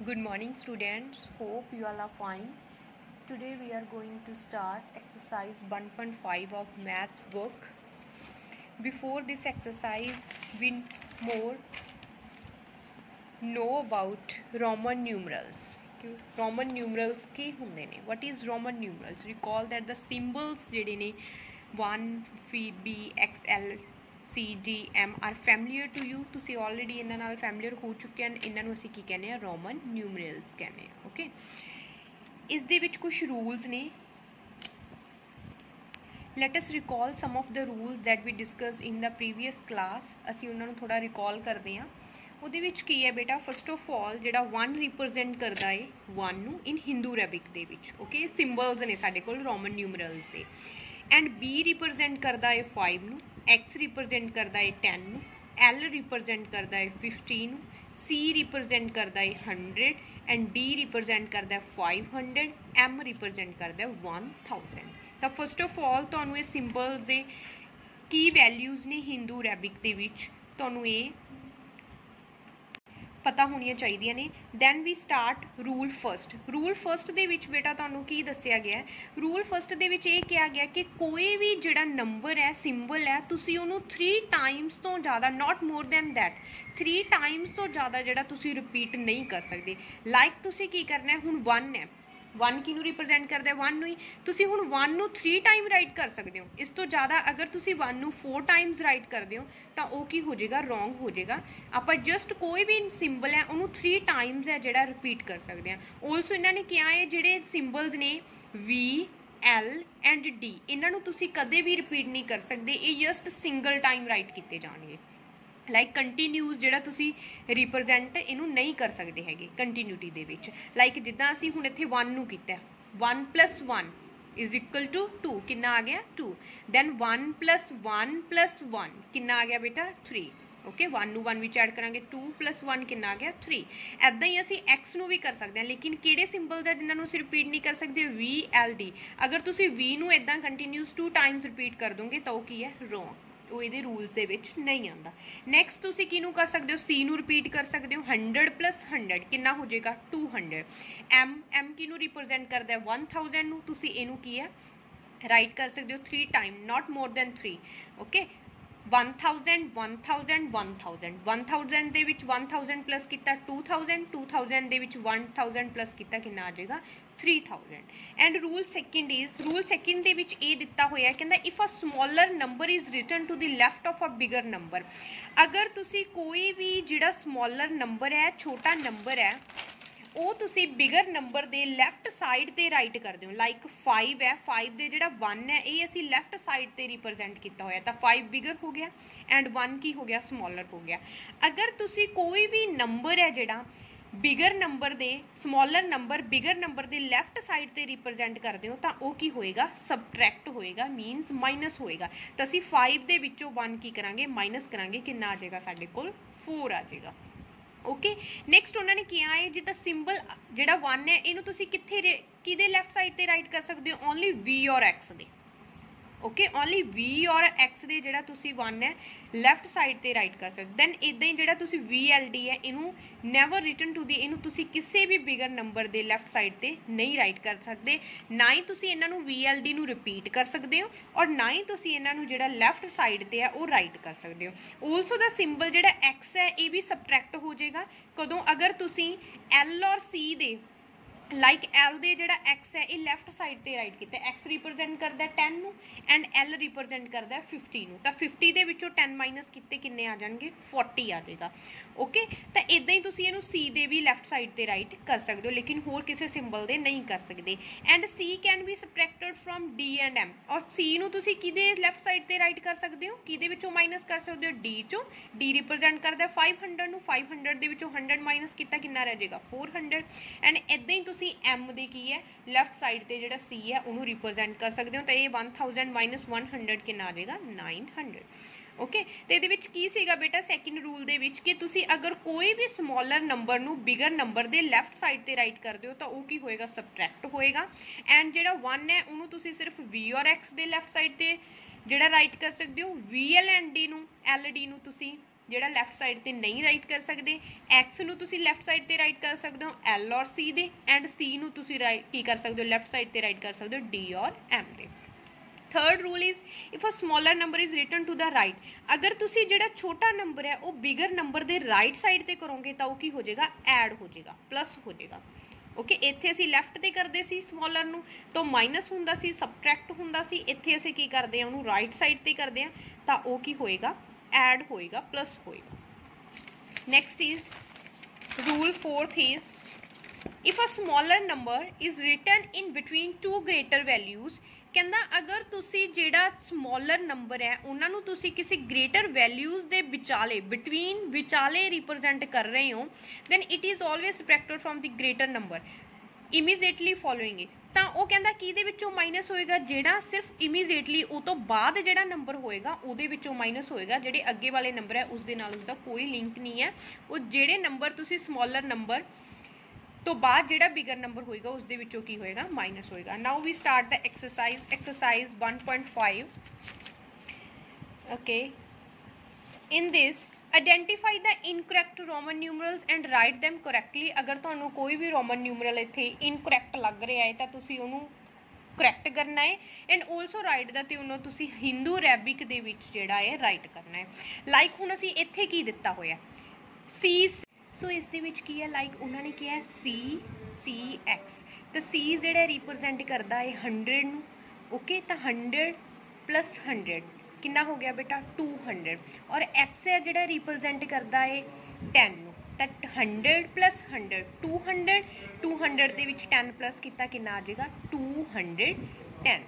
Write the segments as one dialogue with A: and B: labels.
A: Good morning students, hope you all are fine. Today we are going to start exercise 1.5 of math book. Before this exercise we more know about Roman numerals. Roman numerals ਕੀ ਹੁੰਦੇ ਨੇ? What is Roman numerals? Recall that the symbols ਜਿਹੜੇ ਨੇ 1 B X L C D M are familiar to you. ਤੁਸੀਂ already ਇਹਨਾਂ ਨਾਲ familiar ਹੋ ਚੁੱਕੇ ਹਨ. ਇਹਨਾਂ ਨੂੰ ਅਸੀਂ ਕੀ ਕਹਿੰਦੇ ਆ? Roman numerals ਕਹਿੰਦੇ ਆ. Okay, ਇਸ ਦੇ ਵਿੱਚ ਕੁਝ rules ਨੇ. Let us recall some of the rules that we discussed in the previous class. ਅਸੀਂ ਉਹਨਾਂ ਨੂੰ ਥੋੜਾ recall ਕਰਦੇ ਹਾਂ. ਉਹਦੇ ਵਿੱਚ ਕੀ ਹੈ ਬੇਟਾ? ਫਸਟ ਆਫ ਆਲ ਜਿਹੜਾ 1 ਰਿਪਰੈਜ਼ੈਂਟ ਕਰਦਾ ਹੈ 1 ਨੂੰ ਇਨ ਹਿੰਦੂ ਅਰਬਿਕ ਦੇ ਵਿੱਚ. ਓਕੇ, ਸਿੰਬਲਸ ਨੇ ਸਾਡੇ ਕੋਲ ਰੋਮਨ ਨਿਊਮਰਲਸ ਦੇ. ਐਂਡ B ਰਿਪਰੈਜ਼ੈਂਟ ਕਰਦਾ ਹੈ 5 ਨੂੰ, X ਰਿਪਰੈਜ਼ੈਂਟ ਕਰਦਾ ਹੈ 10 ਨੂੰ, L ਰਿਪਰੈਜ਼ੈਂਟ ਕਰਦਾ ਹੈ 15 ਨੂੰ, C ਰਿਪਰੈਜ਼ੈਂਟ ਕਰਦਾ ਹੈ 100 ਐਂਡ D ਰਿਪਰੈਜ਼ੈਂਟ ਕਰਦਾ ਹੈ 500, M ਰਿਪਰੈਜ਼ੈਂਟ ਕਰਦਾ ਹੈ 1000. ਤਾਂ ਫਸਟ ਆਫ ਆਲ ਤੁਹਾਨੂੰ ਇਹ ਸਿੰਬਲਸ ਦੇ ਕੀ ਵੈਲਿਊਜ਼ ਨੇ ਹਿੰਦੂ ਅਰਬਿਕ ਦੇ ਵਿੱਚ ਤੁਹਾਨੂੰ ਇਹ ਪਤਾ ਹੋਣੀਆਂ ਚਾਹੀਦੀਆਂ ਨੇ. Then we start rule first. Rule first ਦੇ ਵਿੱਚ ਬੇਟਾ ਤੁਹਾਨੂੰ ਕੀ ਦੱਸਿਆ ਗਿਆ ਹੈ? ਰੂਲ ਫਸਟ ਦੇ ਵਿੱਚ ਇਹ ਕਿਹਾ ਗਿਆ ਕਿ ਕੋਈ ਵੀ ਜਿਹੜਾ ਨੰਬਰ ਹੈ, ਸਿੰਬਲ ਹੈ, ਤੁਸੀਂ ਉਹਨੂੰ 3 ਟਾਈਮਸ ਤੋਂ ਜ਼ਿਆਦਾ, ਨਾਟ ਮੋਰ ਦੈਨ ਦੈਟ, 3 ਟਾਈਮਸ ਤੋਂ ਜ਼ਿਆਦਾ ਜਿਹੜਾ ਤੁਸੀਂ ਰਿਪੀਟ ਨਹੀਂ ਕਰ ਸਕਦੇ. ਲਾਈਕ ਤੁਸੀਂ ਕੀ ਕਰਨਾ ਹੈ, ਹੁਣ 1 ਹੈ, 1 ਕਿਹਨੂੰ ਰਿਪਰੈਜ਼ੈਂਟ ਕਰਦਾ ਹੈ? 1 ਨੂੰ ਹੀ. ਤੁਸੀਂ ਹੁਣ 1 ਨੂੰ 3 ਟਾਈਮ ਰਾਈਟ ਕਰ ਸਕਦੇ ਹੋ. ਇਸ ਤੋਂ ਜ਼ਿਆਦਾ ਅਗਰ ਤੁਸੀਂ 1 ਨੂੰ 4 ਟਾਈਮਸ ਰਾਈਟ ਕਰਦੇ ਹੋ ਤਾਂ ਉਹ ਕੀ ਹੋ ਜਾਏਗਾ? ਰੋਂਗ ਹੋ ਜਾਏਗਾ. ਆਪਾਂ ਜਸਟ ਕੋਈ ਵੀ ਸਿੰਬਲ ਹੈ ਉਹਨੂੰ 3 ਟਾਈਮਸ ਹੈ ਜਿਹੜਾ ਰਿਪੀਟ ਕਰ ਸਕਦੇ ਹਾਂ. ਆਲਸੋ ਇਹਨਾਂ ਨੇ ਕਿਹਾ ਹੈ ਜਿਹੜੇ ਸਿੰਬਲਸ ਨੇ V L ਐਂਡ D, ਇਹਨਾਂ ਨੂੰ ਤੁਸੀਂ ਕਦੇ ਵੀ ਰਿਪੀਟ ਨਹੀਂ ਕਰ ਸਕਦੇ. ਇਹ ਜਸਟ ਸਿੰਗਲ ਟਾਈਮ ਰਾਈਟ ਕੀਤੇ ਜਾਣਗੇ. ਲਾਈਕ ਕੰਟੀਨਿਊਸ ਜਿਹੜਾ ਤੁਸੀਂ ਰਿਪਰੈਜ਼ੈਂਟ ਇਹਨੂੰ ਨਹੀਂ ਕਰ ਸਕਦੇ ਹੈਗੇ ਕੰਟੀਨਿਊਟੀ ਦੇ ਵਿੱਚ. ਲਾਈਕ ਜਿੱਦਾਂ ਅਸੀਂ ਹੁਣ ਇੱਥੇ 1 ਨੂੰ ਕੀਤਾ, 1 + 1 = 2. ਕਿੰਨਾ ਆ ਗਿਆ? 2. ਦੈਨ 1 + 1 + 1 ਕਿੰਨਾ ਆ ਗਿਆ ਬੇਟਾ? 3. ਓਕੇ, 1 ਨੂੰ 1 ਵਿੱਚ ਐਡ ਕਰਾਂਗੇ, 2 + 1 ਕਿੰਨਾ ਆ ਗਿਆ? 3. ਇੱਦਾਂ ਹੀ ਅਸੀਂ X ਨੂੰ ਵੀ ਕਰ ਸਕਦੇ ਹਾਂ. ਲੇਕਿਨ ਕਿਹੜੇ ਸਿੰਬਲਸ ਹੈ ਜਿਨ੍ਹਾਂ ਨੂੰ ਅਸੀਂ ਰਿਪੀਟ ਨਹੀਂ ਕਰ ਸਕਦੇ? V L D. ਅਗਰ ਤੁਸੀਂ V ਨੂੰ ਇੱਦਾਂ ਕੰਟੀਨਿਊਸ 2 ਟਾਈਮਸ ਰਿਪੀਟ ਕਰ ਦੋਗੇ ਤਾਂ ਉਹ ਕੀ ਹੈ? ਰੋਂਗ. ਉਹ ਇਹਦੇ ਰੂਲਸ ਦੇ ਵਿੱਚ ਨਹੀਂ ਆਉਂਦਾ. ਨੈਕਸਟ ਤੁਸੀਂ ਕਿਹਨੂੰ ਕਰ ਸਕਦੇ ਹੋ? C ਨੂੰ ਰਿਪੀਟ ਕਰ ਸਕਦੇ ਹੋ. 100 + 100 ਕਿੰਨਾ ਹੋ ਜਾਏਗਾ? 200. M ਕਿਹਨੂੰ ਰਿਪਰੈਜ਼ੈਂਟ ਕਰਦਾ ਹੈ? 1000 ਨੂੰ. ਤੁਸੀਂ ਇਹਨੂੰ ਕੀ ਹੈ? ਰਾਈਟ ਕਰ ਸਕਦੇ ਹੋ 3 ਟਾਈਮ, ਨਾਟ ਮੋਰ ਦੈਨ 3. ਓਕੇ, 1000 1000 1000 1000 ਦੇ ਵਿੱਚ 1000 ਪਲੱਸ ਕੀਤਾ 2000, 2000 ਦੇ ਵਿੱਚ 1000 ਪਲੱਸ ਕੀਤਾ ਕਿੰਨਾ ਆ ਜਾਏਗਾ? 3000. ਐਂਡ ਰੂਲ ਸੈਕਿੰਡ ਦੇ ਵਿੱਚ ਇਹ ਦਿੱਤਾ ਹੋਇਆ ਕਹਿੰਦਾ if a smaller number is written to the left of a bigger number. ਅਗਰ ਤੁਸੀਂ ਕੋਈ ਵੀ ਜਿਹੜਾ ਸਮੋਲਰ ਨੰਬਰ ਹੈ, ਛੋਟਾ ਨੰਬਰ ਹੈ, ਉਹ ਤੁਸੀਂ ਬਿਗਰ ਨੰਬਰ ਦੇ ਲੈਫਟ ਸਾਈਡ ਤੇ ਰਾਈਟ ਕਰਦੇ ਹੋ. ਲਾਈਕ 5 ਹੈ, 5 ਦੇ ਜਿਹੜਾ 1 ਹੈ ਇਹ ਅਸੀਂ ਲੈਫਟ ਸਾਈਡ ਤੇ ਰਿਪਰੈਜ਼ੈਂਟ ਕੀਤਾ ਹੋਇਆ, ਤਾਂ 5 ਬਿਗਰ ਹੋ ਗਿਆ ਐਂਡ 1 ਕੀ ਹੋ ਗਿਆ? ਸਮੋਲਰ ਹੋ ਗਿਆ. ਅਗਰ ਤੁਸੀਂ ਕੋਈ ਵੀ ਨੰਬਰ ਹੈ ਜਿਹੜਾ ਬਿਗਰ ਨੰਬਰ ਦੇ, ਸਮੋਲਰ ਨੰਬਰ ਬਿਗਰ ਨੰਬਰ ਦੇ ਲੈਫਟ ਸਾਈਡ ਤੇ ਰਿਪਰੈਜ਼ੈਂਟ ਕਰਦੇ ਹੋ ਤਾਂ ਉਹ ਕੀ ਹੋਏਗਾ? ਸਬਟਰੈਕਟ ਹੋਏਗਾ, ਮੀਨਸ ਮਾਈਨਸ ਹੋਏਗਾ. ਤਾਂ ਅਸੀਂ 5 ਦੇ ਵਿੱਚੋਂ 1 ਕੀ ਕਰਾਂਗੇ? ਮਾਈਨਸ ਕਰਾਂਗੇ. ਕਿੰਨਾ ਆ ਜਾਏਗਾ ਸਾਡੇ ਕੋਲ? 4 ਆ ਜਾਏਗਾ. ਓਕੇ, ਨੈਕਸਟ ਉਹਨਾਂ ਨੇ ਕਿਹਾ ਹੈ ਜਿੱਦਾਂ ਸਿੰਬਲ ਜਿਹੜਾ 1 ਹੈ ਇਹਨੂੰ ਤੁਸੀਂ ਕਿਹਦੇ ਲੈਫਟ ਸਾਈਡ ਤੇ ਰਾਈਟ ਕਰ ਸਕਦੇ ਹੋ? ਓਨਲੀ V ਔਰ X ਦੇ. ਓਕੇ, ਓਨਲੀ V ਔਰ X ਦੇ ਜਿਹੜਾ ਤੁਸੀਂ 1 ਹੈ ਲੈਫਟ ਸਾਈਡ ਤੇ ਰਾਈਟ ਕਰ ਸਕਦੇ. ਦੈਨ ਇਦਾਂ ਹੀ ਜਿਹੜਾ ਤੁਸੀਂ V L D ਹੈ ਇਹਨੂੰ ਨੈਵਰ ਰਿਟਨ ਟੂ ਦੀ, ਇਹਨੂੰ ਤੁਸੀਂ ਕਿਸੇ ਵੀ ਬਿਗਰ ਨੰਬਰ ਦੇ ਲੈਫਟ ਸਾਈਡ ਤੇ ਨਹੀਂ ਰਾਈਟ ਕਰ ਸਕਦੇ. ਨਾ ਹੀ ਤੁਸੀਂ ਇਹਨਾਂ ਨੂੰ V L D ਨੂੰ ਰਿਪੀਟ ਕਰ ਸਕਦੇ ਹੋ ਔਰ ਨਾ ਹੀ ਤੁਸੀਂ ਇਹਨਾਂ ਨੂੰ ਜਿਹੜਾ ਲੈਫਟ ਸਾਈਡ ਤੇ ਹੈ ਉਹ ਰਾਈਟ ਕਰ ਸਕਦੇ ਹੋ. ਆਲਸੋ ਦਾ ਸਿੰਬਲ ਜਿਹੜਾ X ਹੈ ਇਹ ਵੀ ਸਬਟਰੈਕਟ ਹੋ ਜਾਏਗਾ. ਕਦੋਂ? ਅਗਰ ਤੁਸੀਂ L ਔਰ C ਦੇ ਲਾਈਕ L ਦੇ ਜਿਹੜਾ X ਹੈ ਇਹ ਲੈਫਟ ਸਾਈਡ ਤੇ ਰਾਈਟ ਕੀਤਾ, X ਰਿਪਰੈਜ਼ੈਂਟ ਕਰਦਾ 10 ਨੂੰ ਐਂਡ L ਰਿਪਰੈਜ਼ੈਂਟ ਕਰਦਾ 50 ਨੂੰ. ਤਾਂ 50 ਦੇ ਵਿੱਚੋਂ 10 ਮਾਈਨਸ ਕੀਤੇ ਕਿੰਨੇ ਆ ਜਾਣਗੇ? 40 ਆ ਜਾਏਗਾ. ਓਕੇ, ਤਾਂ ਇਦਾਂ ਹੀ ਤੁਸੀਂ ਇਹਨੂੰ C ਦੇ ਵੀ ਲੈਫਟ ਸਾਈਡ ਤੇ ਰਾਈਟ ਕਰ ਸਕਦੇ ਹੋ, ਲੇਕਿਨ ਹੋਰ ਕਿਸੇ ਸਿੰਬਲ ਦੇ ਨਹੀਂ ਕਰ ਸਕਦੇ. And C can be subtracted from D and M. ਔਰ C ਨੂੰ ਤੁਸੀਂ ਕਿਹਦੇ ਲੈਫਟ ਸਾਈਡ ਤੇ ਰਾਈਟ ਕਰ ਸਕਦੇ ਹੋ? ਕਿਹਦੇ ਵਿੱਚੋਂ ਮਾਈਨਸ ਕਰ ਸਕਦੇ ਹੋ? D ਚੋਂ. D ਰਿਪਰੈਜ਼ੈਂਟ ਕਰਦਾ 500 ਨੂੰ, 500 ਦੇ ਵਿੱਚੋਂ 100 ਮਾਈਨਸ ਕੀਤਾ ਕਿੰਨਾ ਰਹਿ ਜਾਏਗਾ? 400. ਐਂਡ ਇਦਾਂ ਹੀ ਤੁਸੀਂ M ਦੇ ਕੀ ਹੈ ਲੈਫਟ ਸਾਈਡ ਤੇ ਜਿਹੜਾ C ਹੈ ਉਹਨੂੰ ਰਿਪਰੈਜ਼ੈਂਟ ਕਰ ਸਕਦੇ ਹੋ. ਤਾਂ ਇਹ 1000 ਮਾਈਨਸ 100 ਕਿੰਨਾ ਆ ਜਾਏਗਾ? 900. ਓਕੇ, ਤੇ ਇਹਦੇ ਵਿੱਚ ਕੀ ਸੀਗਾ ਬੇਟਾ ਸੈਕਿੰਡ ਰੂਲ ਦੇ ਵਿੱਚ ਕਿ ਤੁਸੀਂ ਅਗਰ ਕੋਈ ਵੀ ਸਮੋਲਰ ਨੰਬਰ ਨੂੰ ਬਿਗਰ ਨੰਬਰ ਦੇ ਲੈਫਟ ਸਾਈਡ ਤੇ ਰਾਈਟ ਕਰਦੇ ਹੋ ਤਾਂ ਉਹ ਕੀ ਹੋਏਗਾ? ਸਬਟਰੈਕਟ ਹੋਏਗਾ. ਐਂਡ ਜਿਹੜਾ 1 ਹੈ ਉਹਨੂੰ ਤੁਸੀਂ ਸਿਰਫ V ਔਰ X ਦੇ ਲੈਫਟ ਸਾਈਡ ਤੇ ਜਿਹੜਾ ਰਾਈਟ ਕਰ ਸਕਦੇ ਹੋ. V L ਐਂਡ D ਨੂੰ, L D ਨੂੰ ਤੁਸੀਂ ਜਿਹੜਾ ਲੈਫਟ ਸਾਈਡ ਤੇ ਨਹੀਂ ਰਾਈਟ ਕਰ ਸਕਦੇ, x ਨੂੰ ਤੁਸੀਂ ਲੈਫਟ ਸਾਈਡ ਤੇ ਰਾਈਟ ਕਰ ਸਕਦੇ ਹੋ l ਔਰ c ਦੇ, ਐਂਡ c ਨੂੰ ਤੁਸੀਂ ਕੀ ਕਰ ਸਕਦੇ ਹੋ ਲੈਫਟ ਸਾਈਡ ਤੇ ਰਾਈਟ ਕਰ ਸਕਦੇ ਹੋ d ਔਰ m ਦੇ। Third rule is if a smaller number is written to the right, अगर तुसी जेड़ा छोटा नंबर है वो बिगर नंबर दे राइट साइड ते करोगे तो की हो जाएगा ऐड हो जाएगा, प्लस हो जाएगा। ओके इत्थे असीं लैफ्ट ते करदे सी स्मॉलर नूं तो माइनस हुंदा सी, सबट्रैक्ट हुंदा सी, इत्थे असीं की करदे हां उहनूं राइट साइड ते करदे हां तां ओह की होएगा ऐड होएगा, प्लस होएगा। Next is rule fourth is if a smaller number is written in between two greater values, कहना अगर तुसी जेड़ा स्मॉलर नंबर है उन्होंने तुसी किसी ग्रेटर वैल्यूज दे विचाले बिटवीन विचाले रिप्रजेंट कर रहे हो, then it is always subtracted from the greater number immediately following. तो वह कहता कि माइनस होएगा जेड़ा सिर्फ इमीजिएटली उस तो बाद जेड़ा नंबर होएगा उहदे माइनस होएगा, जेड़े अगे वाले नंबर है उसदे नाल उसदा कोई लिंक नहीं है। वो जेड़े नंबर तुसी स्मॉलर नंबर तो बाद जेड़ा बिगर नंबर होएगा उसदे विचों की होएगा माइनस होएगा। Now we start the exercise 1.5। Okay in this identify the incorrect Roman numerals and write them correctly. अगर तुहानूं कोई भी रोमन न्यूमरल इत्थे इनकरैक्ट लग रहा है तो तुसीं उहनूं करैक्ट करना है, एंड ऑल्सो राइट दा ते उहनूं तुसीं हिंदू अरेबिक दे विच जेड़ा है राइट करना है। लाइक हुण असीं इत्थे की दित्ता होया सी, सो इस दे विच की है लाइक उन्होंने किया सी एक्स, तो सी जोड़ा रिप्रजेंट करता है 100 नूं। ओके तो 100 प्लस 100 कितना हो गया बेटा 200, और एक्स है जोड़ा रिप्रजेंट करता है 10 नूं, तो 100 प्लस 100 200, 200 दे विच 10 प्लस कितना कितना आ जाएगा 210।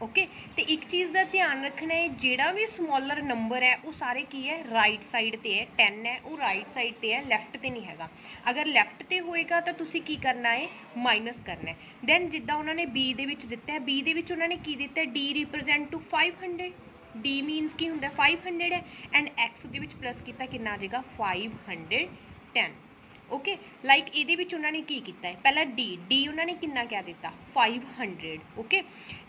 A: ओके तो एक चीज़ का ध्यान रखना है जेड़ा भी स्मॉलर नंबर है वो सारे की है राइट साइड ते है, 10 है वो राइट साइड ते है, लैफ्ट ते नहीं हैगा। अगर लैफ्ट ते होएगा तो तुसी की करना है माइनस करना है। दैन जिद्दां उन्होंने बी दे विच दिता है, बी दे विच उन्होंने की दिता है D represent to 500, D means की हुंदा 500 है, एंड एक्स दे विच प्लस किया कितना आ जाएगा 510। ओके लाइक ये उन्होंने की किया है पहला डी उन्होंने कितना क्या दिता 500। ओके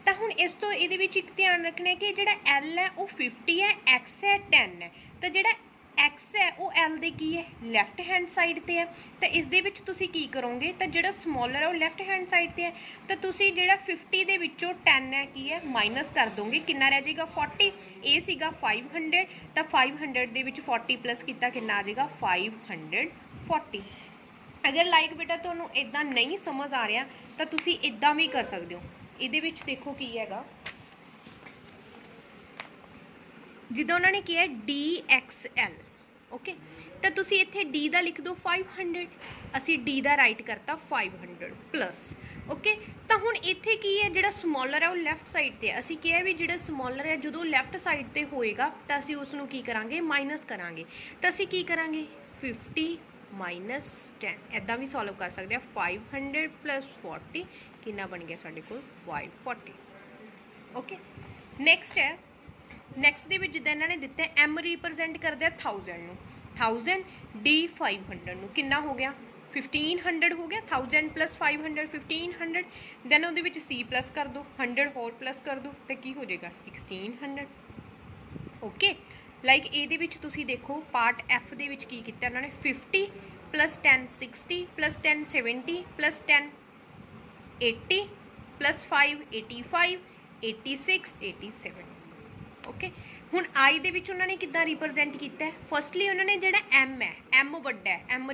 A: तो हुण इस तो ये एक ध्यान रखना है कि जोड़ा एल है वो 50 है, एक्स है 10 है, तो जोड़ा एक्स है वो एल दे की है लैफ्ट हैंड साइड ते है, तो इस दे विच तुसी की करोगे तो जोड़ा स्मॉलर है वो लैफ्ट हैंड साइड ते है, तो तुसी जोड़ा 50 दे विचों 10 है की है माइनस कर दोगे, कितना रह जाएगा 40, ये सीगा 500, तो 500 दे विच 40 प्लस कितना कितना आ जाएगा 540। अगर लाइक बेटा तुहानूं इदां नहीं समझ आ रहा तो तुसी इदां भी कर सकते हो। इहदे विच देखो की हैगा जिद्दां उन्होंने किया है DXL। ओके तो तुसी इत्थे डी दा लिख दो 500, असी डी दा राइट करता 500 प्लस। ओके तो हुण इत्थे की है जिहड़ा स्मॉलर है वो लैफ्ट साइड ते है, असी किहा भी जिहड़ा स्मॉलर है जदों लैफ्ट साइड ते होएगा तो असी उसनूं की करांगे माइनस करांगे, तो असी की करांगे 50 माइनस 10 इदां भी सॉल्व कर सकते हैं। 500 प्लस 40 कितना बन गया साढ़े को 540। ओके नेक्स्ट है नैक्सट दे जिद्दां इन्होंने दिता है एम रिप्रजेंट करते 1000 नूं, 1000 डी 500 नूं कितना हो गया 1500 हो गया, 1000 प्लस 500 1500, दैन उहदे विच सी प्लस कर दो 100 होर प्लस कर दो तो की हो जाएगा 1600। ओके लाइक ये तुसी देखो पार्ट एफ दे विच की किया उन्होंने 50 plus 10 60 plus 10 70 plus 10 80 plus 5 85 86 87। Okay हुण आई दे विच उन्होंने किद्दां रिप्रजेंट किया है, फर्स्टली उन्होंने जिहड़ा एम है एम वड्डा है, एम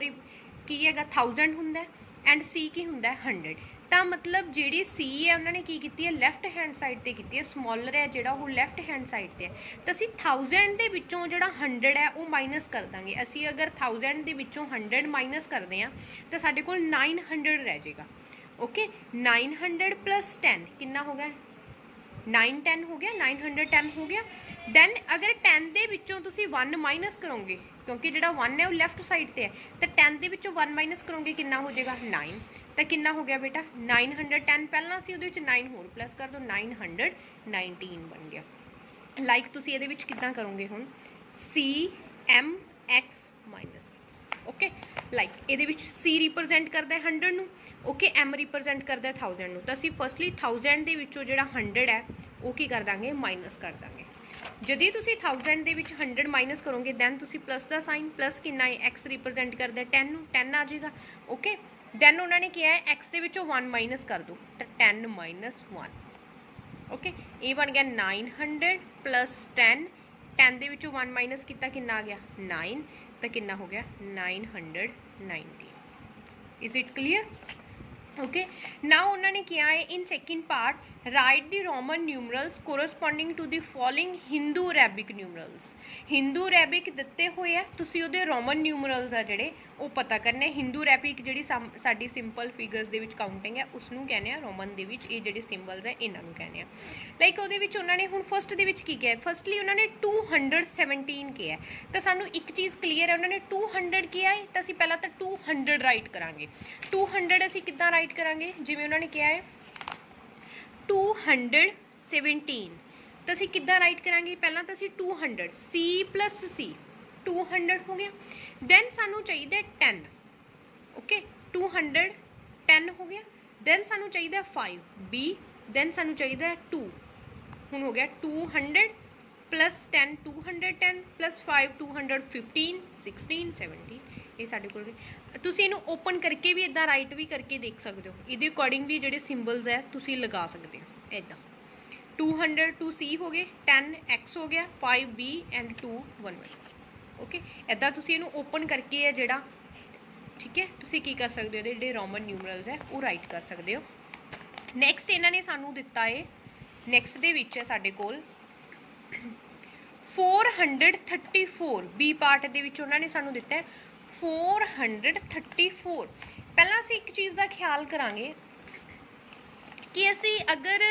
A: की हैगा 1000 हुंदा एंड सी की हुंदा 100, तो मतलब जिहड़ी सी है उन्होंने की की है लैफ्ट हैंड साइड ते की है, स्मॉलर है जिहड़ा वो लैफ्ट हैंड साइड ते है, तो असी 1000 दे विचों जिहड़ा 100 है वो माइनस कर देंगे। असी अगर 1000 दे विचों 100 माइनस करते हैं तो साडे कोल 900 रह जाएगा। ओके 900 प्लस 10 कितना हो गया 910 हो गया, 910 हो गया। दैन अगर 10 दे विचों तुसी 1 माइनस करोगे क्योंकि जिहड़ा 1 है वो लैफ्ट साइड ते है, तो 10 दे विचों 1 माइनस करोगे कितना हो जाएगा 9, तो कितना हो गया बेटा 910 पहला सी उहदे विच 9 होर प्लस कर दो 919 बन गया। लाइक तुसी इहदे विच किदां करोगे हुण C M X minus. Okay like ये सी रिप्रजेंट करता है 100 नूं, ओके एम रिप्रजेंट करता है 1000 नूं, तो असीं फर्स्टली 1000 दे विचों जिहड़ा 100 है वो की कर देंगे माइनस कर देंगे। जदों तुसीं 1000 दे विच 100 माइनस करोगे दैन तुसीं प्लस का साइन, प्लस कितना है एक्स रिप्रजेंट करता है 10 नूं, 10 आ जाएगा। ओके दैन उन्होंने किया है एक्स दे विचों 1 माइनस कर दो तो 10 माइनस 1। ओके ये बन गया 900 प्लस 10, 10 दे विचों 1 माइनस किया कितना आ गया 9, तो कितना हो गया 990। Is it clear? Okay now उन्होंने किया है in second part write the Roman numerals corresponding to the following Hindu Arabic numerals. Hindu Arabic दिते हुए है, तुसीं उहदे रोमन न्यूमरल्स आ जिहड़े वो पता करने। हिंदू अरेबिक जिहड़ी साडी सिंपल फिगर्स दे विच काउंटिंग है उसनूं कहने आ, रोमन दे विच ये जिहड़े सिंबल्स है इन्हां नूं कहने आ। लाइक उहदे विच उन्होंने हुण फर्स्ट दे विच की किया है, फर्स्टली उन्होंने 217 किया है, तो सानूं एक चीज़ क्लीयर है उन्होंने 200 किया है तो असीं पहला तो 200 राइट करांगे। 200 असीं किद्दां राइट करांगे, जिवें उन्होंने किया है 217 तो असीं किद्दां राइट करांगे, पहला तो असीं 200 सी प्लस सी 200 हो गया, दैन सानू चाहिए 10। ओके 210 हो गया, दैन सानू चाहिए 5 बी, दैन सानू चाहिए 2, हुण हो गया 200 प्लस 10 210 प्लस 5 215 16 17 ये साडे कोल। तुसीं इहनूं ओपन करके भी इदां राइट भी करके देख सकते हो, इहदे अकॉर्डिंग भी जिहड़े सिंबल्स है तुसीं लगा सकते हो इदां। 200 2C हो गए, 10 X हो गया, 5 B एंड 2 1 1। ओके इदां तुसीं इहनूं ओपन करके है जिहड़ा ठीक है तुसीं की कर सकते हो, जिहड़े रोमन न्यूमरल्स है वो राइट कर सकते हो। नैक्सट इन्हां ने सानू दिता है, नैक्सट दे विच है साडे कोल 434 बी पार्ट दे विच उन्हां ने सानू दिता है 434। पहला असीं एक चीज़ का ख्याल करांगे कि असीं अगर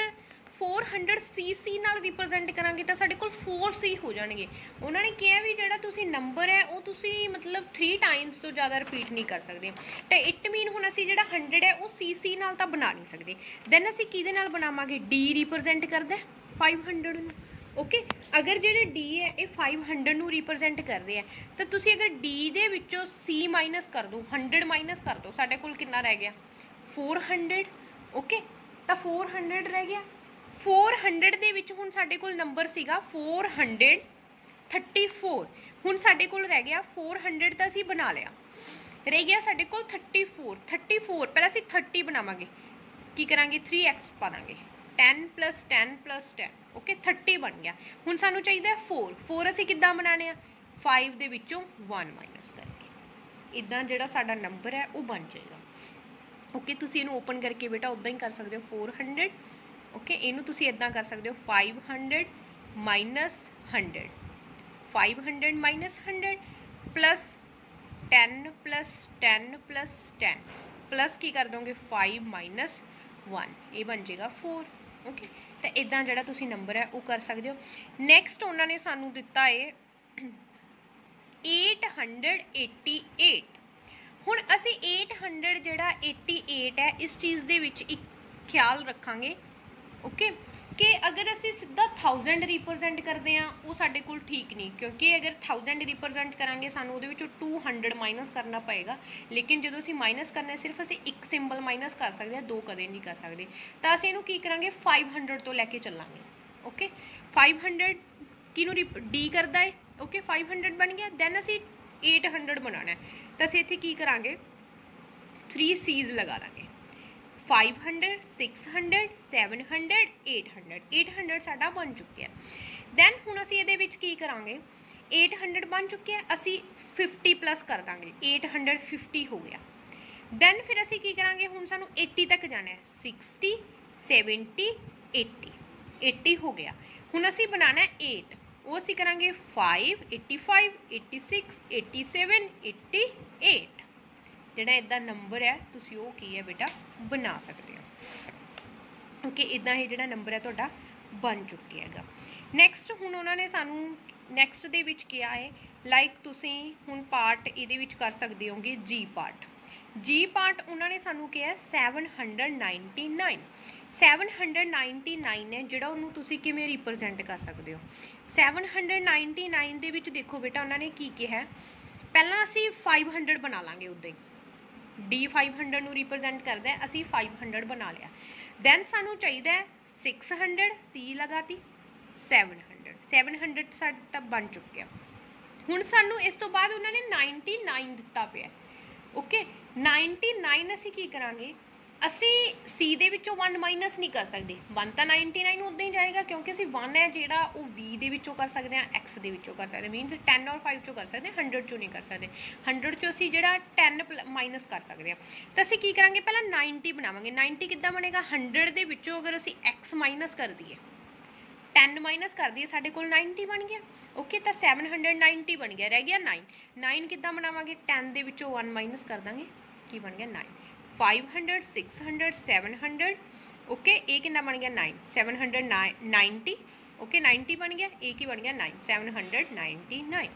A: 400 CC नाल रिप्रजेंट करांगे तो साडे कोल 4C हो जाणगे। उन्होंने कहा भी जिहड़ा तुसीं नंबर है वो तुसीं मतलब 3 टाइम्स तो ज़्यादा रिपीट नहीं कर सकते, तो इट मीन हुण असीं जिहड़ा 100 है वो CC नाल तां बना नहीं सकते, दैन असीं किहदे नाल बनावांगे, D रिप्रजेंट करदा 500 नूं। ओके अगर जिहड़े D है ये 500 नूं रिप्रजेंट कर रहे हैं तो तुसीं अगर D दे विचों C माइनस कर दो 100 माइनस कर दो, साडे कोल कितना रह गया 400। ओके तो 400 रह गया, 400 दे विच हुण साडे कोल नंबर सीगा 434, हुण साडे कोल रह गया 400 तो असीं बना लिया, रह गया साडे कोल 34 पहले असीं 30 बनावांगे, की करांगे 3x पा दांगे 10 प्लस 10 प्लस 10। ओके 30 बन गया, हुण सानू चाहिए 4 असीं किद्दां बनाने आ 5 दे विचों 1 माइनस करके, इदां जिहड़ा साडा नंबर है वो बन जाएगा। ओके तुसीं इहनूं ओपन करके बेटा उदां ही कर सकते हो 400। ओके इनू तुसीं इदां कर सकते हो 500 minus 100, 500 minus 100 plus 10 plus 10 plus 10 plus की कर दोगे 5 माइनस 1, ये बन जाएगा 4। ओके तो इदां जिहड़ा तुसीं नंबर है वो कर सकते हो। नैक्सट उन्होंने सानू दिता है 888। हुण असीं 800 जिहड़ा 88 है इस चीज़ दे विच एक ख्याल रखांगे ओके कि अगर असीं सीधा 1000 रिप्रजेंट करते हैं वो साडे कोल ठीक नहीं, क्योंकि अगर 1000 रिप्रजेंट करांगे सानू उहदे विचों 200 माइनस करना पएगा, लेकिन जो असीं माइनस करना सिर्फ असीं एक सिंबल माइनस कर सकते हैं, 2 कदे नहीं कर सकते, तो असीं इहनूं की करांगे 500 तो लैके चलांगे। ओके 500 किनू डी करदा है, ओके 500 बन गया, दैन असीं 800 बनाना है तो असीं इत्थे की करांगे 3 C's लगा देंगे 500 600 700 800 800 साडा बन चुके हैं। दैन हुण असीं इहदे विच की करांगे 800 बन चुके हैं, असीं 50 प्लस कर देंगे 850 हो गया। दैन फिर असीं की करांगे हुण सानू 80 तक जाना है 60 70 80 हो गया। हुण असीं बनाना है 8, वो असीं करांगे 5 85 86 87 88 जिहड़ा इदां नंबर है तुसीं वो की है बेटा बना सकते हो। ओके इदां ही जिहड़ा नंबर है तुहाडा बन चुके हैगा। नैक्सट हुण उन्होंने सानू नैक्सट दे विच किया है लाइक तुसीं हुण पार्ट इहदे विच कर सकदे होगे जी पार्ट उन्होंने सानू किया 799 799 है जिहड़ा उहनूं तुसीं किवें रिप्रजेंट कर सकते हो। 799 दे विच देखो बेटा उन्होंने की किया है, ਪਹਿਲਾਂ ਅਸੀਂ 500 ਬਣਾ ਲਾਂਗੇ ਉੱਦਾਂ ਹੀ D 500 ਨੂੰ ਰਿਪਰੈਜ਼ੈਂਟ ਕਰਦਾ ਹੈ, ਅਸੀਂ 500 ਬਣਾ ਲਿਆ। ਦੈਨ ਸਾਨੂੰ ਚਾਹੀਦਾ ਹੈ 600, C ਲਗਾਤੀ 700 ਸਾਡਾ ਤਾਂ ਬਣ ਚੁੱਕਿਆ। ਹੁਣ ਸਾਨੂੰ ਇਸ ਤੋਂ ਬਾਅਦ ਉਹਨਾਂ ਨੇ 99 ਦਿੱਤਾ ਪਿਆ। ਓਕੇ 99 ਅਸੀਂ ਕੀ ਕਰਾਂਗੇ, ਅਸੀਂ C ਦੇ ਵਿੱਚੋਂ 1 ਮਾਈਨਸ ਨਹੀਂ ਕਰ ਸਕਦੇ। 1 ਤਾਂ 99 ਉੱਦਾਂ ਹੀ ਜਾਏਗਾ ਕਿਉਂਕਿ ਅਸੀਂ 1 ਹੈ ਜਿਹੜਾ ਉਹ B ਦੇ ਵਿੱਚੋਂ ਕਰ ਸਕਦੇ ਹਾਂ, X ਦੇ ਵਿੱਚੋਂ ਕਰ ਸਕਦੇ, ਮੀਨਸ 10 ਔਰ 5 ਚੋਂ ਕਰ ਸਕਦੇ, 100 ਚੋਂ ਨਹੀਂ ਕਰ ਸਕਦੇ। 100 ਚੋਂ ਅਸੀਂ ਜਿਹੜਾ 10 ਮਾਈਨਸ ਕਰ ਸਕਦੇ ਹਾਂ। ਤਾਂ ਅਸੀਂ ਕੀ ਕਰਾਂਗੇ, ਪਹਿਲਾਂ 90 ਬਣਾਵਾਂਗੇ। 90 ਕਿੱਦਾਂ ਬਣੇਗਾ, 100 ਦੇ ਵਿੱਚੋਂ ਅਗਰ ਅਸੀਂ X ਮਾਈਨਸ ਕਰ ਦਈਏ, 10 ਮਾਈਨਸ ਕਰ ਦਈਏ, ਸਾਡੇ ਕੋਲ 90 ਬਣ ਗਿਆ। ਓਕੇ ਤਾਂ 790 ਬਣ ਗਿਆ, ਰਹਿ ਗਿਆ 9। 9 ਕਿੱਦਾਂ ਬਣਾਵਾਂਗੇ, 10 ਦੇ ਵਿੱਚੋਂ 1 ਮਾਈਨਸ ਕਰ ਦਾਂਗੇ, ਕੀ ਬਣ ਗਿਆ 9। 500 600 700 ਓਕੇ ਇਹ ਕਿੰਨਾ ਬਣ ਗਿਆ 9। 790 ਓਕੇ 90 ਬਣ ਗਿਆ, ਇਹ ਕੀ ਬਣ ਗਿਆ 9 799।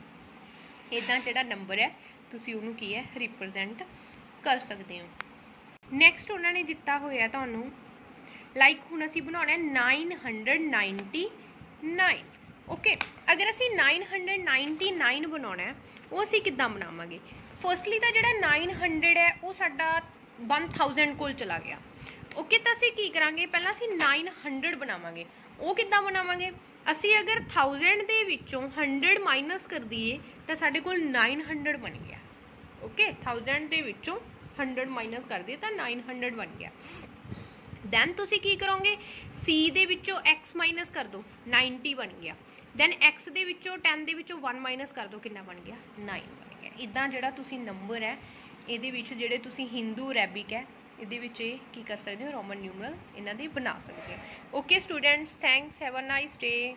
A: ਇੱਦਾਂ ਜਿਹੜਾ ਨੰਬਰ ਹੈ ਤੁਸੀਂ ਉਹਨੂੰ ਕੀ ਹੈ ਰਿਪਰੈਜ਼ੈਂਟ ਕਰ ਸਕਦੇ ਹੋ। ਨੈਕਸਟ ਉਹਨਾਂ ਨੇ ਦਿੱਤਾ ਹੋਇਆ ਤੁਹਾਨੂੰ ਲਾਈਕ ਹੁਣ ਅਸੀਂ ਬਣਾਉਣਾ 999 ਓਕੇ। ਅਗਰ ਅਸੀਂ 999 ਬਣਾਉਣਾ ਹੈ ਉਹ ਅਸੀਂ ਕਿੱਦਾਂ ਬਣਾਵਾਂਗੇ। ਫਸਟਲੀ ਤਾਂ ਜਿਹੜਾ 900 ਹੈ ਉਹ ਸਾਡਾ 1000 ਕੋਲ ਚਲਾ ਗਿਆ। ਓਕੇ ਤਾਂ ਅਸੀਂ ਕੀ ਕਰਾਂਗੇ, ਪਹਿਲਾਂ ਅਸੀਂ 900 ਬਣਾਵਾਂਗੇ। ਉਹ ਕਿੱਦਾਂ ਬਣਾਵਾਂਗੇ, ਅਸੀਂ ਅਗਰ 1000 ਦੇ ਵਿੱਚੋਂ 100 ਮਾਈਨਸ ਕਰ ਦਈਏ ਤਾਂ ਸਾਡੇ ਕੋਲ 900 ਬਣ ਗਿਆ। ਓਕੇ 1000 ਦੇ ਵਿੱਚੋਂ 100 ਮਾਈਨਸ ਕਰ ਦਈਏ ਤਾਂ 900 ਬਣ ਗਿਆ। ਦੈਨ ਤੁਸੀਂ ਕੀ ਕਰੋਗੇ, C ਦੇ ਵਿੱਚੋਂ X ਮਾਈਨਸ ਕਰ ਦਿਓ, 90 ਬਣ ਗਿਆ। ਦੈਨ X ਦੇ ਵਿੱਚੋਂ 10 ਦੇ ਵਿੱਚੋਂ 1 ਮਾਈਨਸ ਕਰ ਦਿਓ, ਕਿੰਨਾ ਬਣ ਗਿਆ 9 ਬਣ ਗਿਆ। ਇੱਦਾਂ ਜਿਹੜਾ ਤੁਸੀਂ ਨੰਬਰ ਹੈ ਇਹਦੇ ਵਿੱਚ ਜਿਹੜੇ ਤੁਸੀਂ ਹਿੰਦੂ ਅਰੈਬਿਕ ਹੈ ਇਹਦੇ ਵਿੱਚ ਇਹ ਕੀ ਕਰ ਸਕਦੇ ਹੋ, ਰੋਮਨ ਨਿਊਮਰਲ ਇਹਨਾਂ ਦੇ ਬਣਾ ਸਕਦੇ ਹੋ। Okay students, thanks, have a nice day.